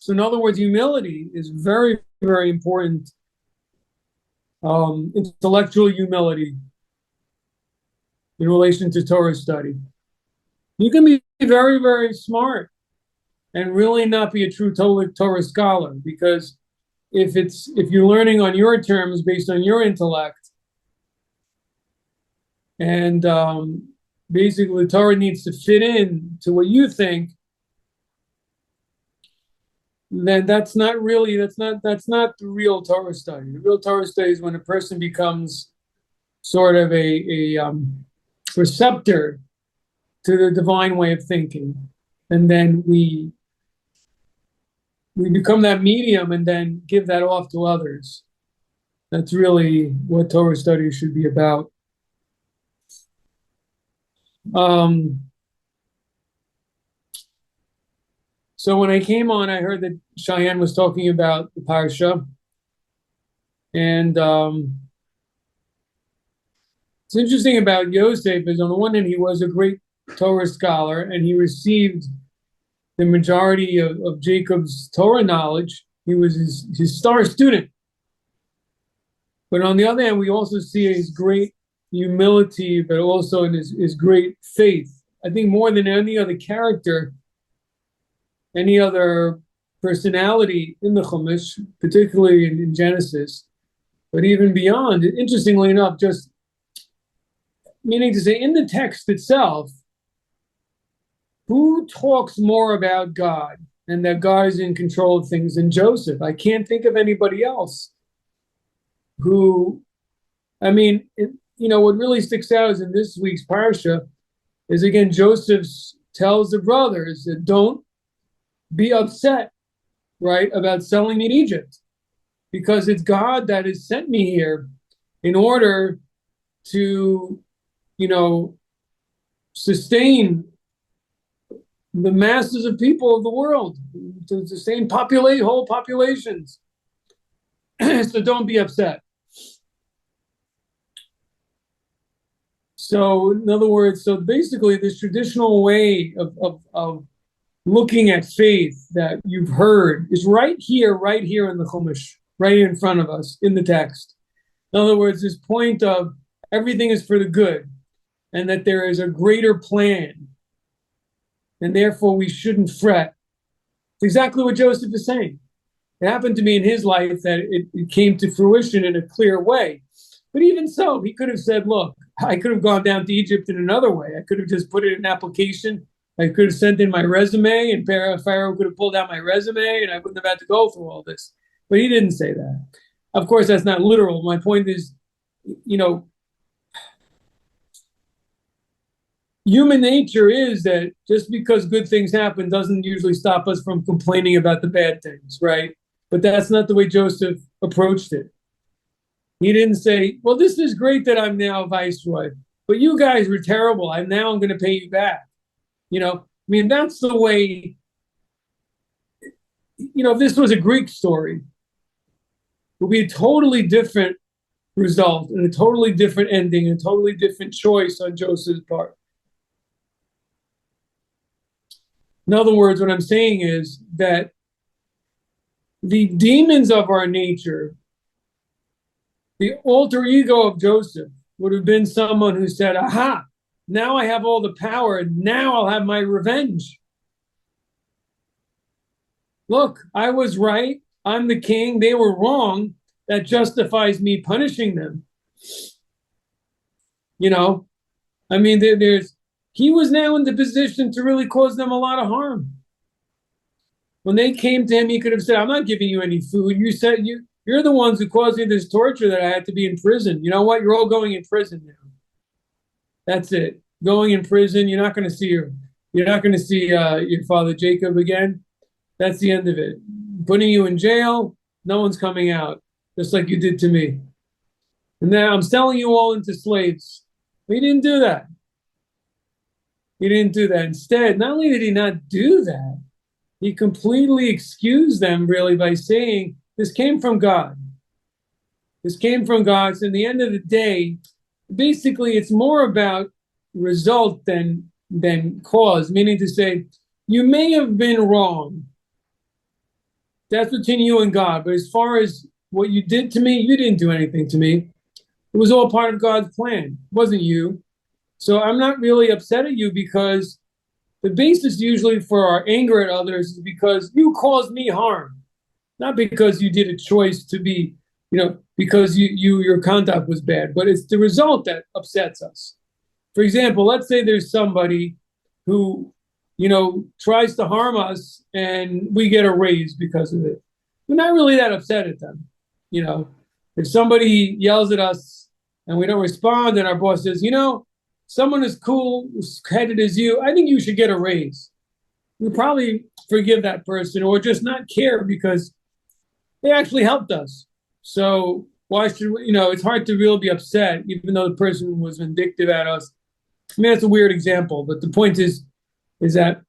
So in other words, humility is very, very important. Intellectual humility in relation to Torah study. You can be very, very smart and really not be a true Torah scholar, because if you're learning on your terms based on your intellect, and basically the Torah needs to fit in to what you think, then that's not the real Torah study. The real Torah study is when a person becomes sort of a receptor to the divine way of thinking, and then we become that medium and then give that off to others. That's really what Torah study should be about. So when I came on, I heard that Cheyenne was talking about the Parsha. And it's interesting about Yosef is, on the one hand, he was a great Torah scholar, and he received the majority of Jacob's Torah knowledge. He was his star student. But on the other hand, we also see his great humility, but also in his great faith. I think more than any other character, any other personality in the Chumash, particularly in Genesis, but even beyond, interestingly enough, just meaning to say, in the text itself, who talks more about God and that God is in control of things than Joseph? I can't think of anybody else who, what really sticks out is in this week's Parsha is, again, Joseph tells the brothers that don't be upset, right, about selling me in Egypt, because it's God that has sent me here in order to, sustain the masses of people of the world, to sustain whole populations. So don't be upset. So in other words, so basically this traditional way of looking at faith that you've heard is right here in the Chumash, right in front of us in the text. In other words, this point of everything is for the good, and that there is a greater plan, and therefore we shouldn't fret. It's exactly what Joseph is saying. It happened to be in his life that it came to fruition in a clear way. But even so, he could have said, look, I could have gone down to Egypt in another way. I could have just put it in an application. I could have sent in my resume, and Pharaoh could have pulled out my resume, and I wouldn't have had to go through all this. But he didn't say that. Of course, that's not literal. My point is, human nature is that just because good things happen doesn't usually stop us from complaining about the bad things, right? But that's not the way Joseph approached it. He didn't say, well, this is great that I'm now a viceroy, but you guys were terrible. I'm going to pay you back. That's the way, if this was a Greek story, it would be a totally different result and a totally different ending, and a totally different choice on Joseph's part. In other words, what I'm saying is that the demons of our nature, the alter ego of Joseph, would have been someone who said, aha, now I have all the power, and now I'll have my revenge. Look, I was right. I'm the king. They were wrong. That justifies me punishing them. He was now in the position to really cause them a lot of harm. When they came to him, he could have said, I'm not giving you any food. You said you're the ones who caused me this torture that I had to be in prison. You know what? You're all going in prison now. That's it. Going in prison. You're not going to see your father Jacob again. That's the end of it. Putting you in jail. No one's coming out, just like you did to me. And now I'm selling you all into slaves. But he didn't do that. He didn't do that. Instead, not only did he not do that, he completely excused them, really, by saying, this came from God. This came from God. So in the end of the day, basically, it's more about result than cause, meaning to say, you may have been wrong, That's between you and God. But as far as what you did to me, you didn't do anything to me. It was all part of God's plan. It wasn't you. So I'm not really upset at you, because the basis usually for our anger at others is because you caused me harm, not because you did a choice to be, because your conduct was bad, but it's the result that upsets us. For example, let's say there's somebody who, tries to harm us and we get a raise because of it. We're not really that upset at them. If somebody yells at us and we don't respond, and our boss says, someone as cool-headed as you, I think you should get a raise. We probably forgive that person or just not care because they actually helped us. So why should we, it's hard to really be upset, even though the person was vindictive at us. I mean, that's a weird example, but the point is that,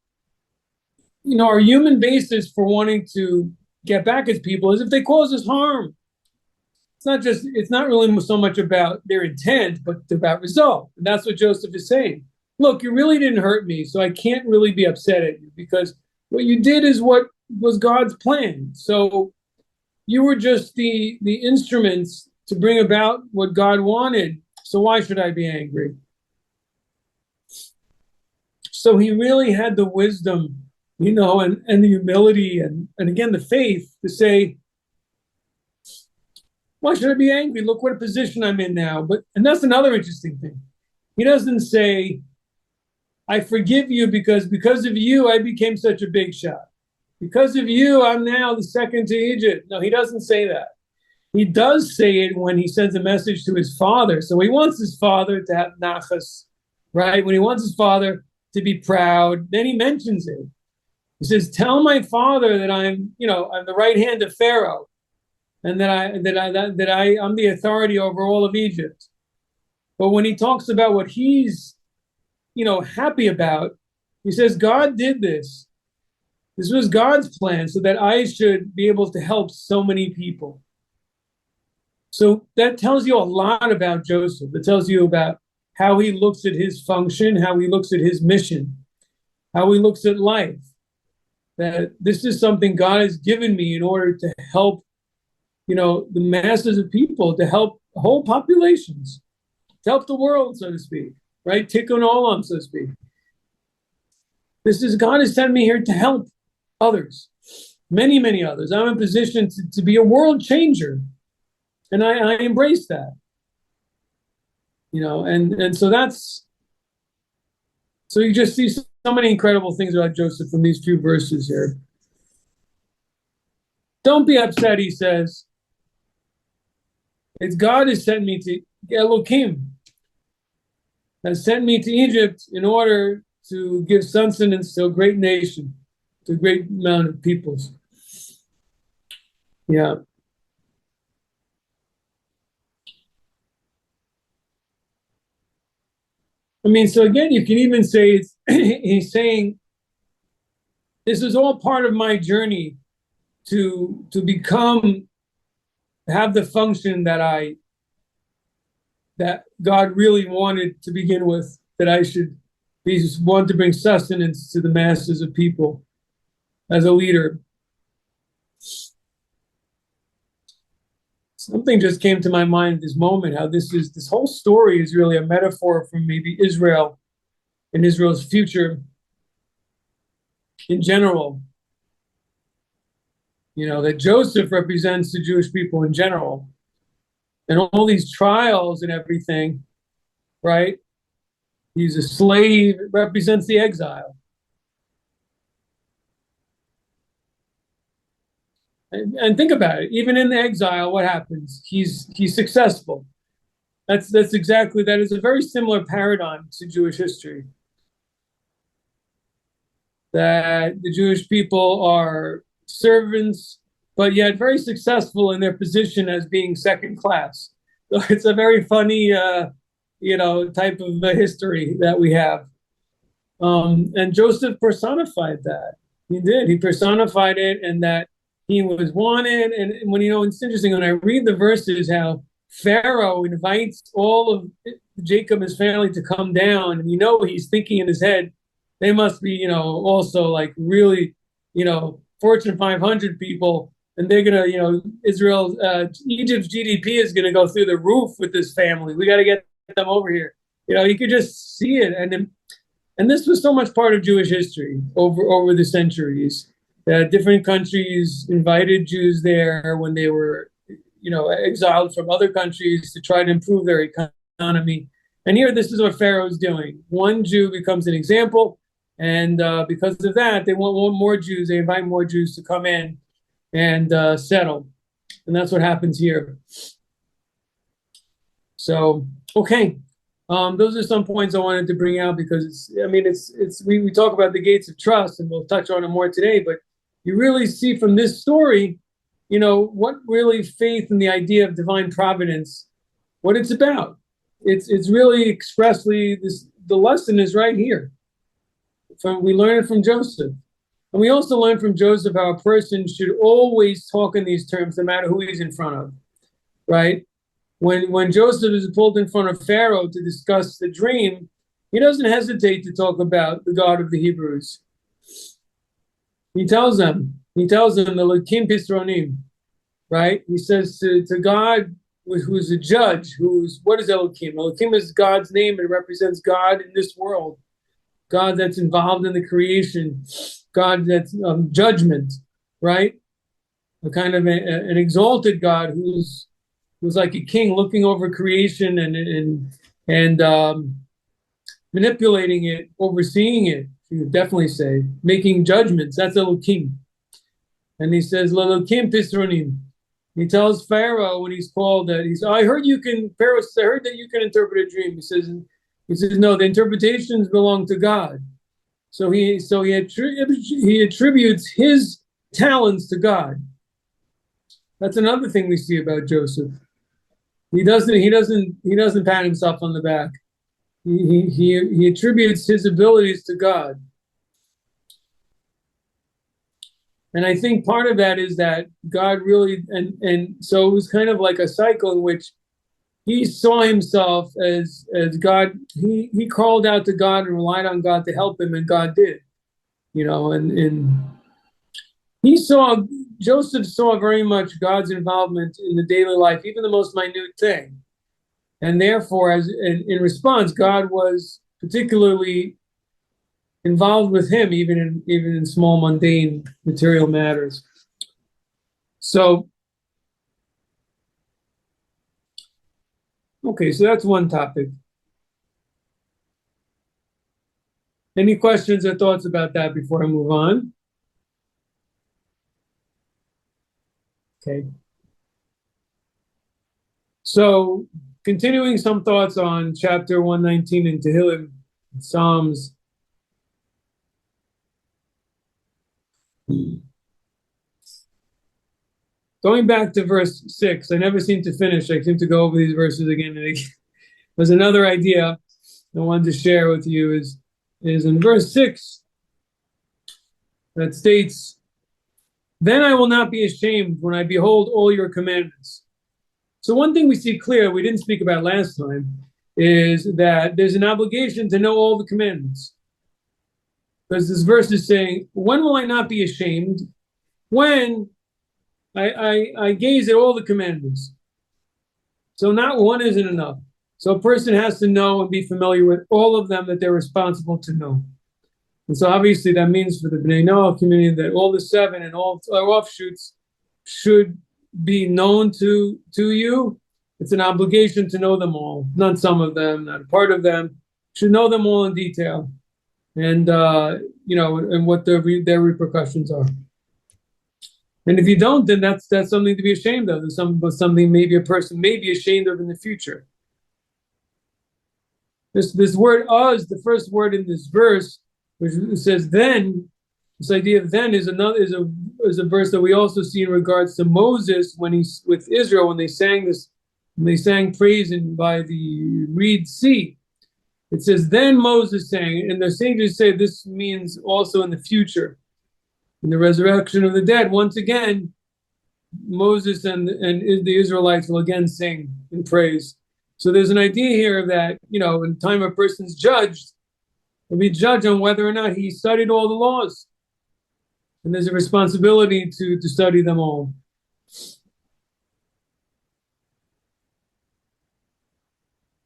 our human basis for wanting to get back at people is if they cause us harm. It's not really so much about their intent, but about result. And that's what Joseph is saying. Look, you really didn't hurt me, so I can't really be upset at you, because what you did is what was God's plan. So you were just the instruments to bring about what God wanted. So why should I be angry? So he really had the wisdom, and the humility and again, the faith to say, why should I be angry? Look what a position I'm in now. And that's another interesting thing. He doesn't say, I forgive you because of you, I became such a big shot. Because of you, I'm now the second to Egypt. No, he doesn't say that. He does say it when he sends a message to his father. So he wants his father to have nachas, right? When he wants his father to be proud, then he mentions it. He says, tell my father that I'm the right hand of Pharaoh, and I'm the authority over all of Egypt. But when he talks about what he's, happy about, he says, God did this. This was God's plan so that I should be able to help so many people. So that tells you a lot about Joseph. It tells you about how he looks at his function, how he looks at his mission, how he looks at life. That this is something God has given me in order to help, the masses of people, to help whole populations, to help the world, so to speak, right? Tikkun olam, so to speak. God has sent me here to help others, many, many others. I'm in a position to be a world changer. And I embrace that, and so so you just see so many incredible things about Joseph from these few verses here. Don't be upset, he says. It's God has sent me to, Elohim has sent me to Egypt in order to give sustenance to a great nation, to a great amount of peoples. Yeah. I mean, so again, you can even say he's saying, this is all part of my journey to have the function that God really wanted to begin with, that I should be one to bring sustenance to the masses of people as a leader. Something just came to my mind at this moment, how this whole story is really a metaphor for maybe Israel and Israel's future in general. That Joseph represents the Jewish people in general. And all these trials and everything, right? He's a slave, it represents the exile. And think about it. Even in the exile, what happens? He's successful. That is a very similar paradigm to Jewish history. That the Jewish people are servants, but yet very successful in their position as being second class. So it's a very funny, type of history that we have. And Joseph personified that. He did. He personified it, and that he was wanted. And when, it's interesting when I read the verses, how Pharaoh invites all of Jacob and his family to come down, and he's thinking in his head, they must be, also like really, Fortune 500 people, and they're gonna, Egypt's GDP is gonna go through the roof with this family. We got to get them over here. You could just see it, and this was so much part of Jewish history over the centuries. That different countries invited Jews there when they were, exiled from other countries to try to improve their economy. And here, this is what Pharaoh's doing. One Jew becomes an example, and because of that, they want more Jews. They invite more Jews to come in and settle, and that's what happens here. So, okay, those are some points I wanted to bring out because we talk about the gates of trust, and we'll touch on it more today. But you really see from this story, what really faith and the idea of divine providence, what it's about. It's really expressly the lesson is right here. We learn it from Joseph. And we also learn from Joseph how a person should always talk in these terms, no matter who he's in front of, right? When Joseph is pulled in front of Pharaoh to discuss the dream, he doesn't hesitate to talk about the God of the Hebrews. He tells them the Elohim Pisronim, right? He says to God, who's a judge, what is Elohim? Elohim is God's name. It represents God in this world. God that's involved in the creation. God that's judgment, right? A kind of an exalted God who's like a king looking over creation and manipulating it, overseeing it, you would definitely say, making judgments. That's Elohim. And he says, Elohim Pisronim. He tells Pharaoh when he's called that Pharaoh, I heard that you can interpret a dream. He says, no, the interpretations belong to God. So he attributes his talents to God. That's another thing we see about Joseph. He doesn't pat himself on the back. He attributes his abilities to God. And I think part of that is that God really, and so it was kind of like a cycle in which he saw himself as God. He called out to God and relied on God to help him, and God did. And Joseph saw very much God's involvement in the daily life, even the most minute thing. And therefore, in response, God was particularly involved with him, even in small, mundane material matters. So, okay, so that's one topic. Any questions or thoughts about that before I move on? Okay. So, continuing some thoughts on chapter 119 in Tehillim, Psalms. Going back to verse 6, I never seem to finish. I seem to go over these verses again and again. There's another idea I wanted to share with you is in verse 6 that states, "Then I will not be ashamed when I behold all your commandments." So one thing we see clear, we didn't speak about last time, is that there's an obligation to know all the commandments. Because this verse is saying, when will I not be ashamed? When I gaze at all the commandments. So not one isn't enough. So a person has to know and be familiar with all of them that they're responsible to know. And so obviously that means for the Bnei Noah community that all the 7 and all our offshoots should be known to you. It's an obligation to know them all, not some of them, not a part of them. Should know them all in detail. And and what their repercussions are. And if you don't, then that's something to be ashamed of. There's something maybe a person may be ashamed of in the future. This word "us," the first word in this verse, which says "then," this idea of "then" is a verse that we also see in regards to Moses when he's with Israel when they sang praise by the Reed Sea. It says, "Then Moses sang," and the sages say this means also in the future, in the resurrection of the dead. Once again, Moses and the Israelites will again sing in praise. So there's an idea here that, in the time a person's judged, will be judged on whether or not he studied all the laws. And there's a responsibility to study them all.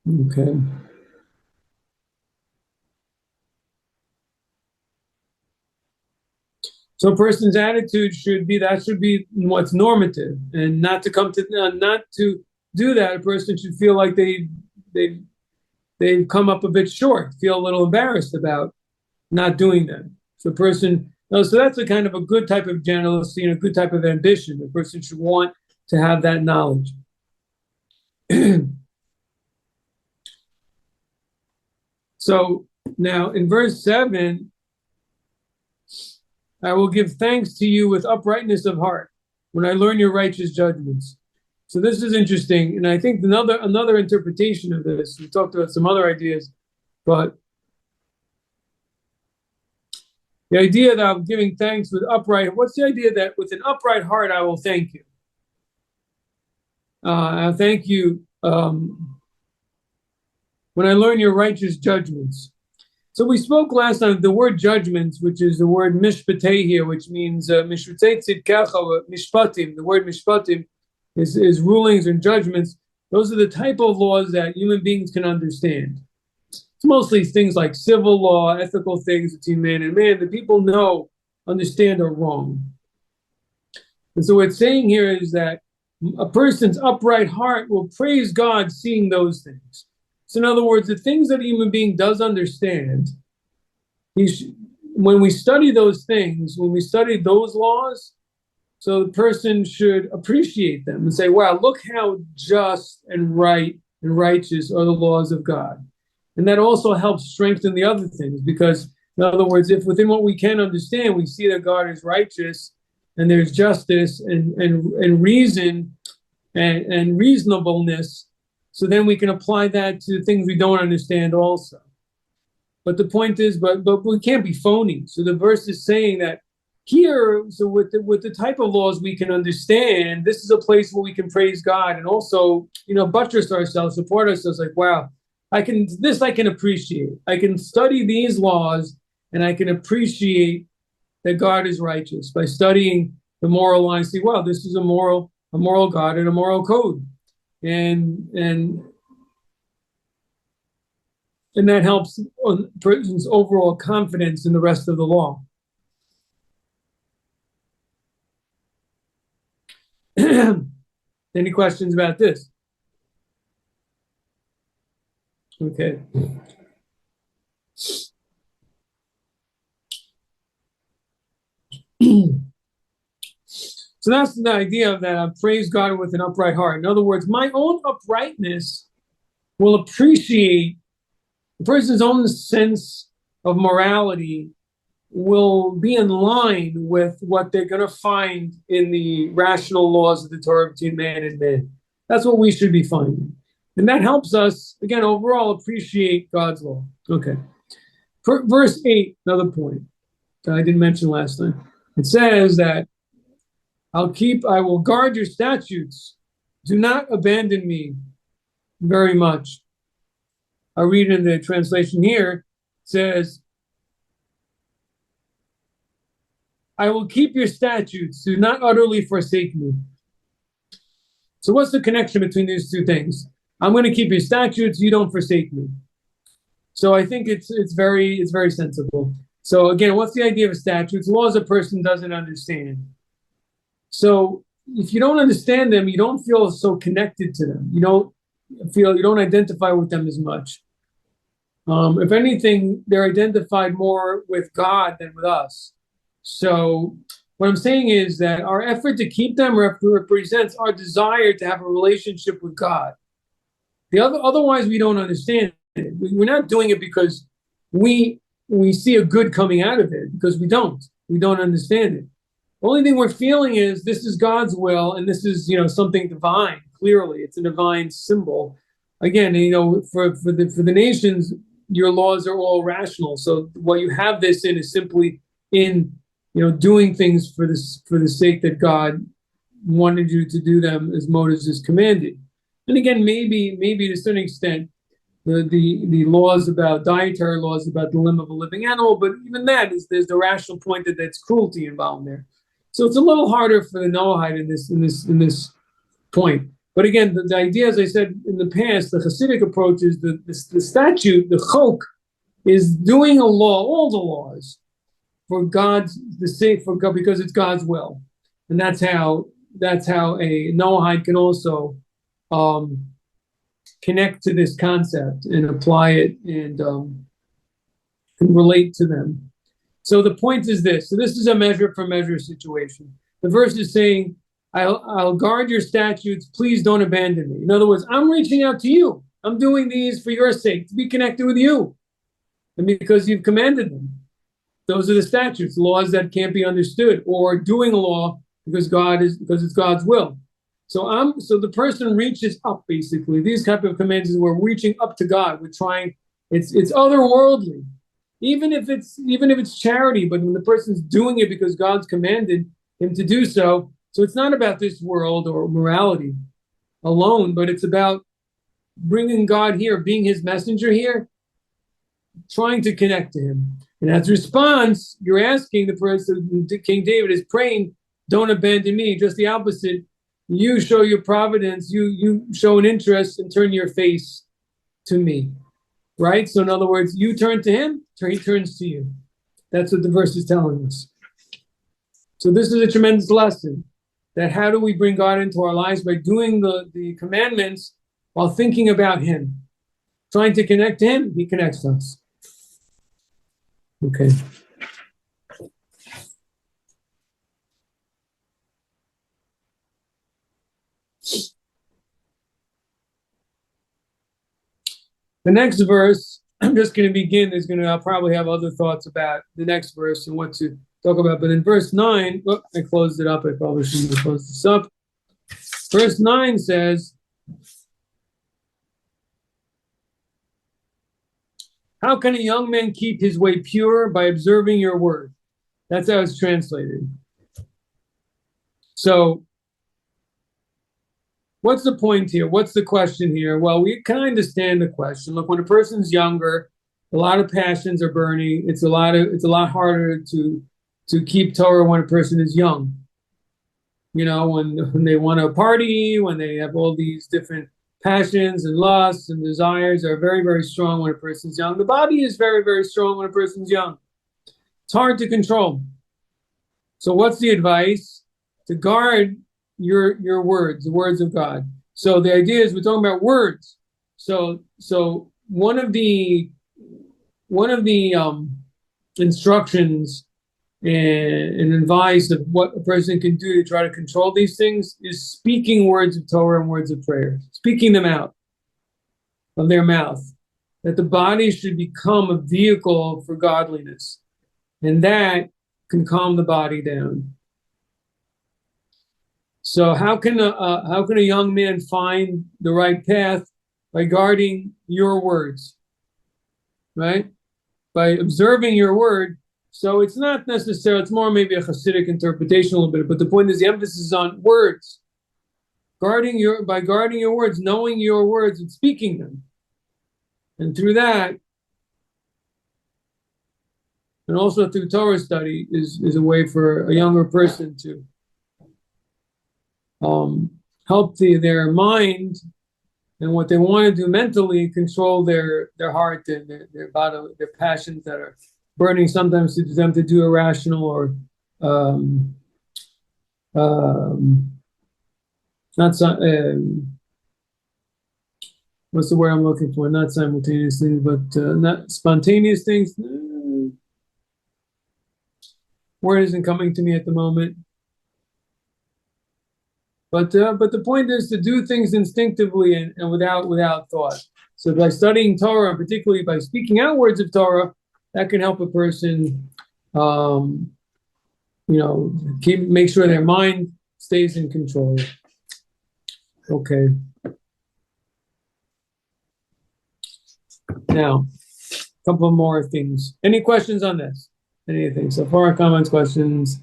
Okay. So a person's attitude should be what's normative, and not to do that. A person should feel like they've come up a bit short, feel a little embarrassed about not doing that. So a person, so that's a kind of a good type of jealousy and a good type of ambition. A person should want to have that knowledge. So now in verse 7, I will give thanks to you with uprightness of heart when I learn your righteous judgments. So this is interesting, and I think another interpretation of this, we talked about some other ideas, but the idea that I'm giving thanks with upright, what's the idea that with an upright heart I will thank you? I'll thank you when I learn your righteous judgments. So we spoke last time the word judgments, which is the word mishpatei here, which means mishpatei tzidkacha, mishpatim. The word mishpatim is rulings and judgments. Those are the type of laws that human beings can understand. It's mostly things like civil law, ethical things between man and man that people know, understand are wrong. And so what it's saying here is that a person's upright heart will praise God seeing those things. So in other words, the things that a human being does understand, when we study those things, when we study those laws, so the person should appreciate them and say, wow, look how just and right and righteous are the laws of God. And that also helps strengthen the other things, because in other words, if within what we can understand, we see that God is righteous and there's justice and reason and reasonableness, so then we can apply that to things we don't understand also. But the point is, but we can't be phony. So the verse is saying that here, so with the type of laws we can understand, this is a place where we can praise God and also, buttress ourselves, support ourselves. Like, wow, I can appreciate. I can study these laws and I can appreciate that God is righteous by studying the moral line. See, wow, this is a moral God and a moral code. And that helps a person's overall confidence in the rest of the law. Any questions about this? Okay. So that's the idea of that I praise God with an upright heart. In other words, my own uprightness will appreciate the person's own sense of morality will be in line with what they're going to find in the rational laws of the Torah between man and man. That's what we should be finding. And that helps us, again, overall appreciate God's law. Okay. Verse 8, another point that I didn't mention last time. It says that I will guard your statutes. Do not abandon me very much. I'll read in the translation here. It says, I will keep your statutes. Do not utterly forsake me. So what's the connection between these two things? I'm going to keep your statutes. You don't forsake me. So I think it's very sensible. So again, what's the idea of statutes? Laws a person doesn't understand. So if you don't understand them, you don't feel so connected to them. You don't identify with them as much. If anything, they're identified more with God than with us. So what I'm saying is that our effort to keep them represents our desire to have a relationship with God. Otherwise, we don't understand it. We're not doing it because we see a good coming out of it, because we don't understand it. The only thing we're feeling is this is God's will, and this is something divine. Clearly, it's a divine symbol. Again, for the nations, your laws are all rational. So what you have this in is simply in doing things for the sake that God wanted you to do them as Moses is commanded. And again, maybe to a certain extent, the laws about dietary laws about the limb of a living animal, but even that is there's the rational point that that's cruelty involved there. So it's a little harder for the Noahide in this point. But again, the idea, as I said in the past, the Hasidic approach is the statute, the chok, is doing a law, all the laws, for God's the sake for God because it's God's will, and that's how a Noahide can also connect to this concept and apply it and relate to them. So the point is this. So this is a measure for measure situation. The verse is saying, I'll guard your statutes. Please don't abandon me. In other words, I'm reaching out to you. I'm doing these for your sake, to be connected with you. And because you've commanded them. Those are the statutes, laws that can't be understood, or doing a law because it's God's will. So the person reaches up, basically. These type of commands is we're reaching up to God. We're trying, it's otherworldly. Even if it's charity, but when the person's doing it because God's commanded him to do so, so it's not about this world or morality alone, but it's about bringing God here, being his messenger here, trying to connect to him. And as a response, you're asking the person, King David is praying, don't abandon me, just the opposite. You show your providence, you show an interest and turn your face to me, right? So in other words, you turn to him, he turns to you. That's what the verse is telling us. So this is a tremendous lesson, that how do we bring God into our lives? By doing the commandments while thinking about him. Trying to connect to him, he connects to us. Okay. The next verse, I'm just going to begin. I'll probably have other thoughts about the next verse and what to talk about. But in verse 9, I closed it up. I probably shouldn't have closed this up. Verse 9 says, how can a young man keep his way pure? By observing your word. That's how it's translated. So, what's the point here? What's the question here? Well, we can understand the question. Look, when a person's younger, a lot of passions are burning. It's a lot harder to keep Torah when a person is young. You know, when they want to party, when they have all these different passions and lusts and desires are very, very strong when a person's young. The body is very, very strong when a person's young. It's hard to control. So what's the advice? To guard your words, the words of God. So the idea is we're talking about words. So one of the instructions and advice of what a person can do to try to control these things is speaking words of Torah and words of prayer, speaking them out of their mouth, that the body should become a vehicle for godliness, and that can calm the body down. So how can a young man find the right path? By guarding your words, right? By observing your word. So it's not necessarily, it's more maybe a Hasidic interpretation a little bit, but the point is the emphasis is on words. By guarding your words, knowing your words and speaking them. And through that, and also through Torah study is a way for a younger person to help their mind and what they want to do mentally control their heart and their body, their passions that are burning sometimes to them to do irrational or not what's the word I'm looking for? Not simultaneous things, but not spontaneous things. Word isn't coming to me at the moment. But the point is to do things instinctively and without thought. So by studying Torah, particularly by speaking out words of Torah, that can help a person, make sure their mind stays in control. Okay. Now, a couple more things. Any questions on this? Anything? So far, comments, questions.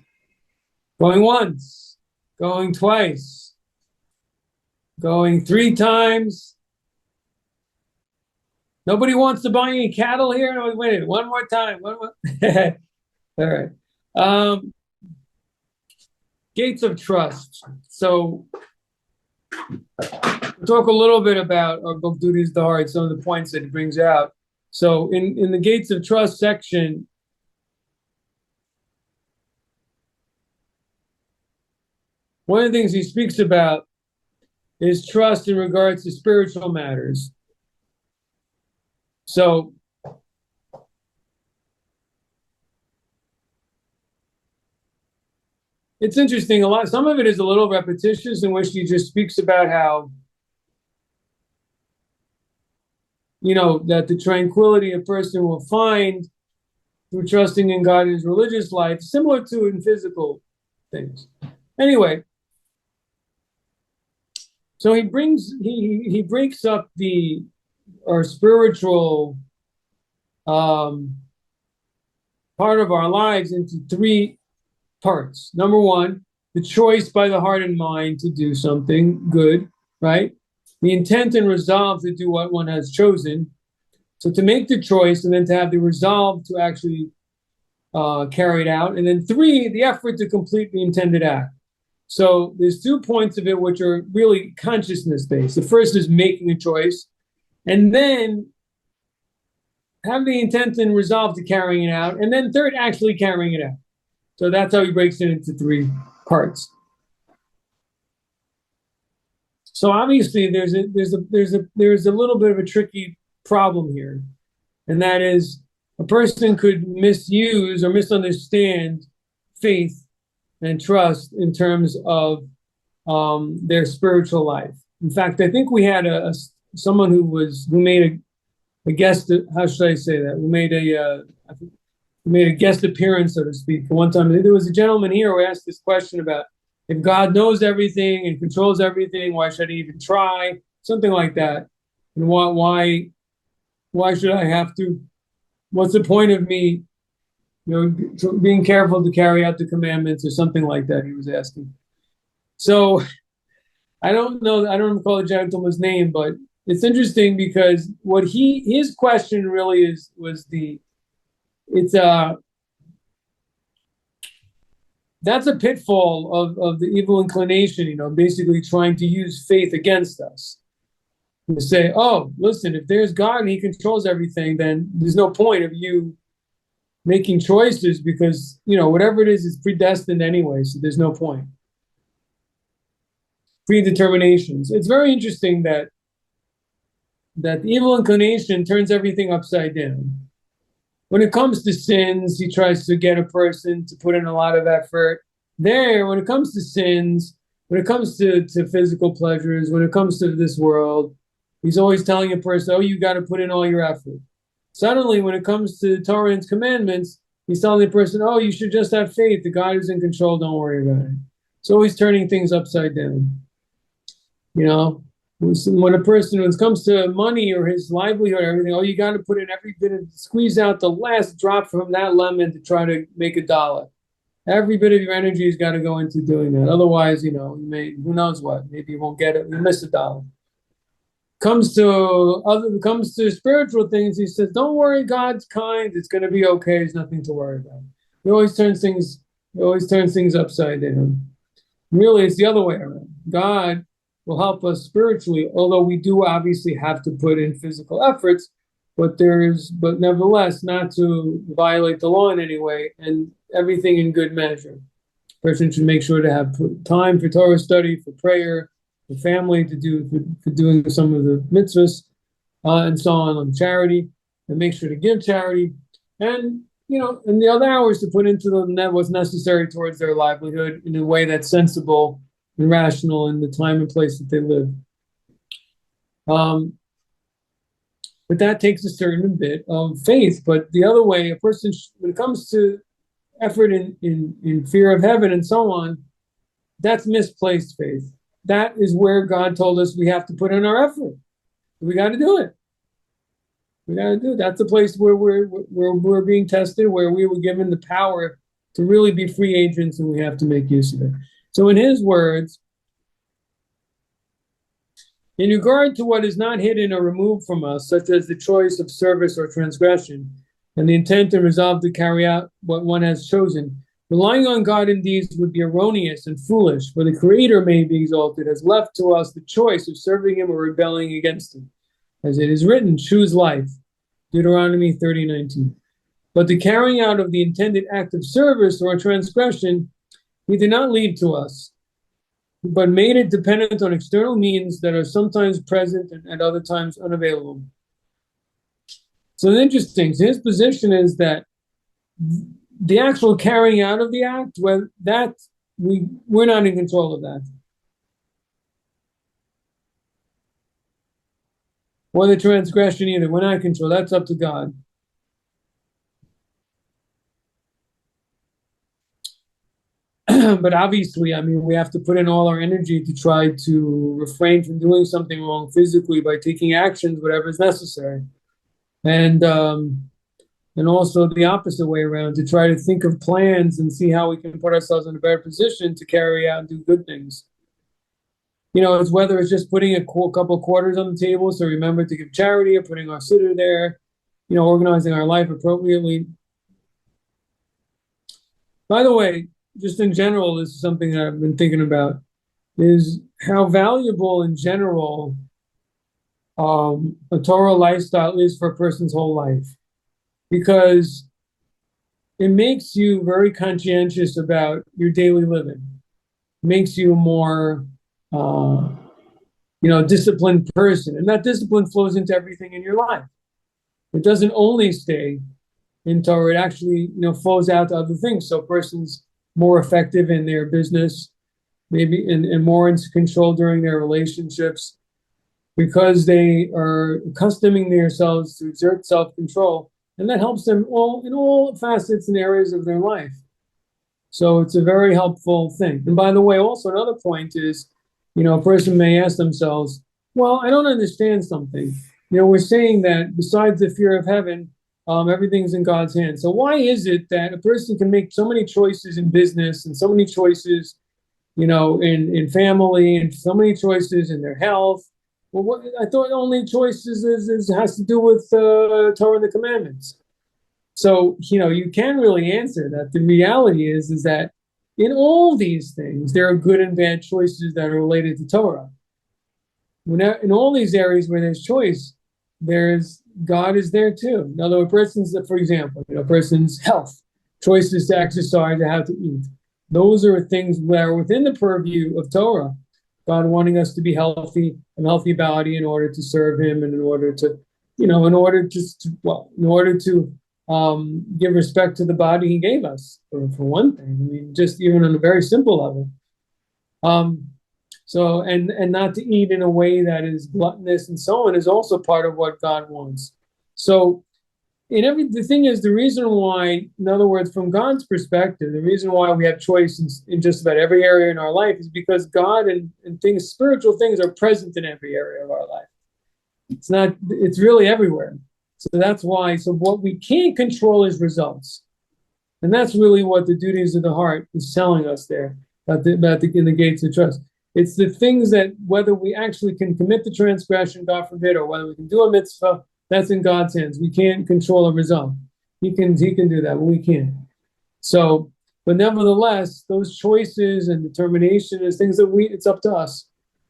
Going once, going twice, going 3 times. Nobody wants to buy any cattle here? No, wait, one more time. One more. All right. Gates of trust. So we'll talk a little bit about our book, Duties of the Heart, some of the points that it brings out. So in the Gates of Trust section, one of the things he speaks about is trust in regards to spiritual matters. So it's interesting. Some of it is a little repetitious, in which he just speaks about how, that the tranquility a person will find through trusting in God in his religious life, similar to in physical things. Anyway, so he breaks up our spiritual part of our lives into three parts. Number one, the choice by the heart and mind to do something good, right? The intent and resolve to do what one has chosen. So to make the choice and then to have the resolve to actually carry it out. And then three, the effort to complete the intended act. So there's 2 points of it which are really consciousness-based. The first is making a choice, and then have the intent and resolve to carrying it out, and then third, actually carrying it out. So that's how he breaks it into three parts. So obviously there's a little bit of a tricky problem here, and that is a person could misuse or misunderstand faith and trust in terms of their spiritual life. In fact, I think we had someone who made a guest. How should I say that? Who made a guest appearance, so to speak. One time, there was a gentleman here who asked this question about, if God knows everything and controls everything, why should I even try? Something like that. And why should I have to? What's the point of me, being careful to carry out the commandments or something like that? He was asking. So I don't know. I don't recall the gentleman's name, but it's interesting because his question really that's a pitfall of the evil inclination, basically trying to use faith against us. To say, oh, listen, if there's God and he controls everything, then there's no point of you making choices because, whatever it is predestined anyway, so there's no point. Predeterminations. It's very interesting that the evil inclination turns everything upside down. When it comes to sins, he tries to get a person to put in a lot of effort. When it comes to sins, when it comes to physical pleasures, when it comes to this world, he's always telling a person, oh, you got to put in all your effort. Suddenly, when it comes to Torah and commandments, he's telling the person, oh, you should just have faith. The God is in control. Don't worry about it. It's always turning things upside down. When it comes to money or his livelihood, everything, oh, you got to put in every bit of, squeeze out the last drop from that lemon to try to make $1. Every bit of your energy has got to go into doing that. Otherwise, who knows what? Maybe you won't get it. You miss $1. Comes to spiritual things, he says, don't worry, God's kind. It's going to be okay. There's nothing to worry about. He always turns things upside down. Really, it's the other way around. God will help us spiritually, although we do obviously have to put in physical efforts, but nevertheless, not to violate the law in any way, and everything in good measure. A person should make sure to have time for Torah study, for prayer, for family, for doing some of the mitzvahs, and so on charity, and make sure to give charity, and and the other hours to put into what's necessary towards their livelihood in a way that's sensible and rational in the time and place that they live. But that takes a certain bit of faith. But the other way, a person, when it comes to effort in fear of heaven and so on, that's misplaced faith. That is where God told us we have to put in our effort. We got to do it. We got to do it. That's the place where we're being tested, where we were given the power to really be free agents, and we have to make use of it. So in his words, In regard to what is not hidden or removed from us, such as the choice of service or transgression, and the intent and resolve to carry out what one has chosen, relying on God in these would be erroneous and foolish, for the Creator may be exalted, has left to us the choice of serving Him or rebelling against Him. As it is written, choose life, Deuteronomy 30:19. But the carrying out of the intended act of service or transgression, He did not leave to us, but made it dependent on external means that are sometimes present and at other times unavailable. So it's interesting. So his position is that the actual carrying out of the act, we're not in control of that. Or the transgression either. We're not in control. That's up to God. But obviously, I mean, we have to put in all our energy to try to refrain from doing something wrong physically by taking actions, whatever is necessary. And also the opposite way around, to try to think of plans and see how we can put ourselves in a better position to carry out and do good things. You know, it's whether it's just putting a couple of quarters on the table, so remember to give charity, or putting our sitter there, you know, organizing our life appropriately. By the way, just in general, this is something that I've been thinking about, is how valuable in general a Torah lifestyle is for a person's whole life. Because it makes you very conscientious about your daily living. It makes you a more, disciplined person. And that discipline flows into everything in your life. It doesn't only stay in Torah, it actually, flows out to other things. So a person's more effective in their business, maybe, and more in control during their relationships, because they are accustoming themselves to exert self-control, and that helps them in all facets and areas of their life. So it's a very helpful thing. And by the way, also another point is, a person may ask themselves, well, I don't understand something. We're saying that besides the fear of heaven, everything's in God's hands. So why is it that a person can make so many choices in business and so many choices, in family, and so many choices in their health? Well, I thought only choices has to do with Torah and the commandments. So, you can't really answer that. The reality is that in all these things, there are good and bad choices that are related to Torah. In all these areas where there's choice, God is there too. In other words, for example, person's health, choices to exercise, to how to eat. Those are things that are within the purview of Torah. God wanting us to be healthy, a healthy body, in order to serve Him, and in order to give respect to the body He gave us, for one thing. I mean, just even on a very simple level. So, and not to eat in a way that is gluttonous and so on is also part of what God wants. So, the thing is, the reason why, in other words, from God's perspective, the reason why we have choice in just about every area in our life is because God and things, spiritual things, are present in every area of our life. It's really everywhere. So that's why. So what we can't control is results, and that's really what the duties of the heart is telling us there in the gates of trust. It's the things that, whether we actually can commit the transgression, God forbid, or whether we can do a mitzvah, that's in God's hands. We can't control a result. He can do that, but we can't. So, but nevertheless, those choices and determination is things that it's up to us,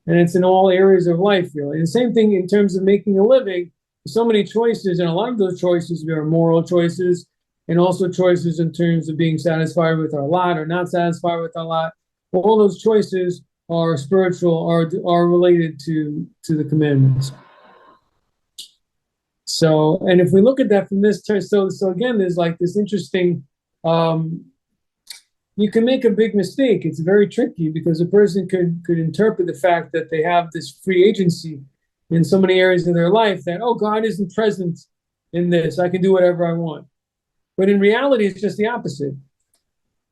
and it's in all areas of life, really. And the same thing in terms of making a living. So many choices, and a lot of those choices are moral choices, and also choices in terms of being satisfied with our lot or not satisfied with our lot. All those choices are spiritual, are related to the commandments. So, and if we look at that from this term, so again, there's like this interesting, you can make a big mistake. It's very tricky, because a person could interpret the fact that they have this free agency in so many areas of their life that, oh, God isn't present in this, I can do whatever I want. But in reality, it's just the opposite.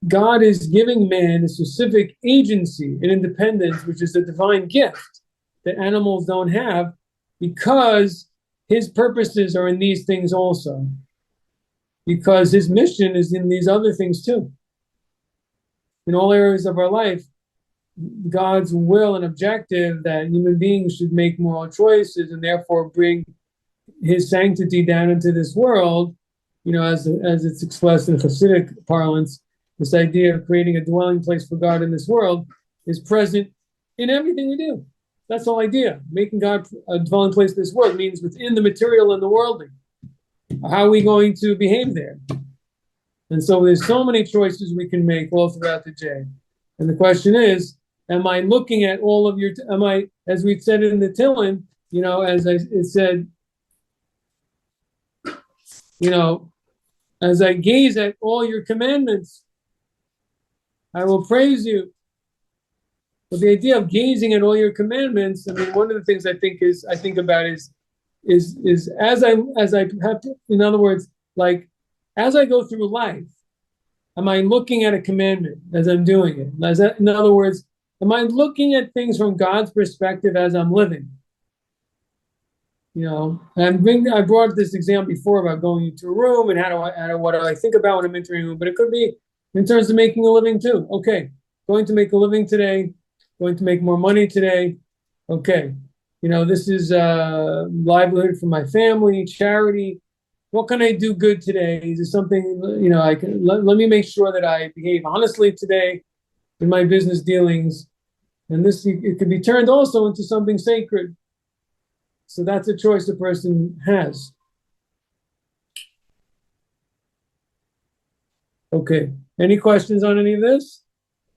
God is giving man a specific agency and independence, which is a divine gift that animals don't have, because His purposes are in these things also, because His mission is in these other things too. In all areas of our life, God's will and objective that human beings should make moral choices and therefore bring his sanctity down into this world, as it's expressed in Hasidic parlance, this idea of creating a dwelling place for God in this world is present in everything we do. That's the whole idea. Making God a dwelling place in this world means within the material and the worldly. How are we going to behave there? And so there's so many choices we can make all throughout the day. And the question is, am I looking at all of as we said in the Tillim, it said, as I gaze at all your commandments, I will praise you. But the idea of gazing at all your commandments, one of the things I think about is as I have to, in other words, like as I go through life, am I looking at a commandment as I'm doing it? In other words, am I looking at things from God's perspective as I'm living? And I brought this example before about going into a room and what do I think about when I'm entering a room, but it could be in terms of making a living too. Okay, going to make a living today, going to make more money today. Okay, this is livelihood for my family, charity. What can I do good today? Is there something, I can, let me make sure that I behave honestly today in my business dealings. And it could be turned also into something sacred. So that's a choice a person has. Okay. Any questions on any of this?